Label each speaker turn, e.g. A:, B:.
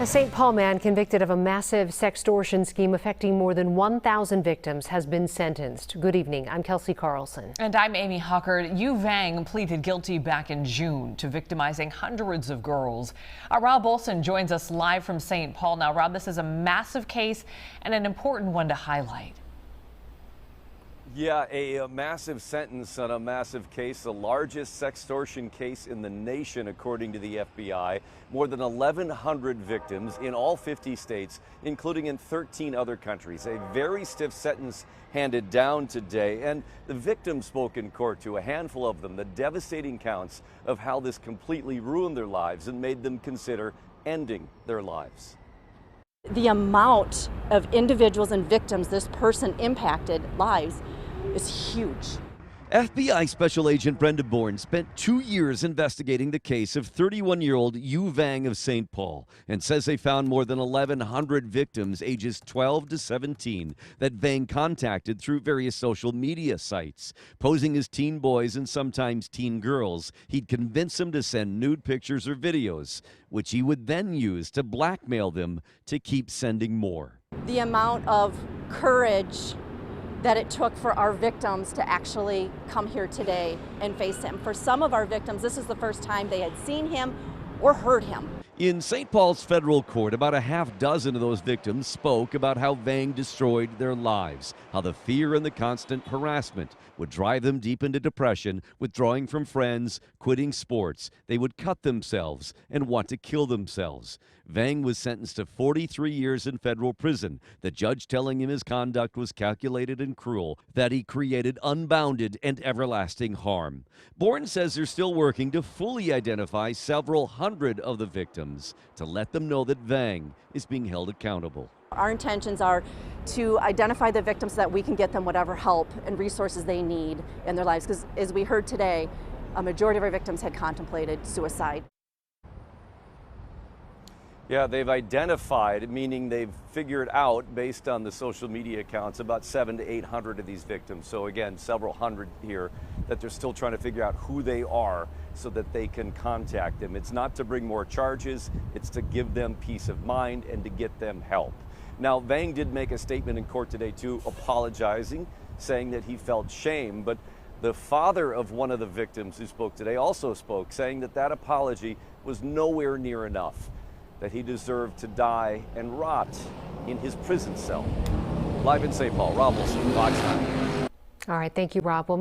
A: A St. Paul man convicted of a massive sextortion scheme affecting more than 1,000 victims has been sentenced. Good evening. I'm Kelsey Carlson.
B: And I'm Amy Huckard. Vang pleaded guilty back in June to victimizing hundreds of girls. Rob Olson joins us live from St. Paul. Now, Rob, this is a massive case and an important one to highlight.
C: Yeah, a massive sentence on a massive case, the largest sextortion case in the nation, according to the FBI. More than 1,100 victims in all 50 states, including in 13 other countries. A very stiff sentence handed down today, and the victims spoke in court to a handful of them, the devastating counts of how this completely ruined their lives and made them consider ending their lives.
D: The amount of individuals and victims this person impacted lives is huge.
E: FBI Special Agent Brenda Bourne spent 2 years investigating the case of 31-year-old Vang of St. Paul and says they found more than 1,100 victims ages 12 to 17 that Vang contacted through various social media sites. Posing as teen boys and sometimes teen girls, he'd convince them to send nude pictures or videos, which he would then use to blackmail them to keep sending more.
D: The amount of courage that it took for our victims to actually come here today and face him. For some of our victims, this is the first time they had seen him or heard him.
E: In St. Paul's federal court, about a half dozen of those victims spoke about how Vang destroyed their lives, how the fear and the constant harassment would drive them deep into depression, withdrawing from friends, quitting sports. They would cut themselves and want to kill themselves. Vang was sentenced to 43 years in federal prison, the judge telling him his conduct was calculated and cruel, that he created unbounded and everlasting harm. Bourne says they're still working to fully identify several hundred of the victims to let them know that Vang is being held accountable.
D: Our intentions are to identify the victims so that we can get them whatever help and resources they need in their lives, because as we heard today, a majority of our victims had contemplated suicide.
C: Yeah, they've identified, meaning they've figured out, based on the social media accounts, about 700 to 800 of these victims. So again, several hundred here that they're still trying to figure out who they are so that they can contact them. It's not to bring more charges, it's to give them peace of mind and to get them help. Now, Vang did make a statement in court today too, apologizing, saying that he felt shame, but the father of one of the victims who spoke today also spoke, saying that that apology was nowhere near enough, that he deserved to die and rot in his prison cell. Live in St. Paul, Rob Olson, Fox 9.
A: All right, thank you, Rob. Well,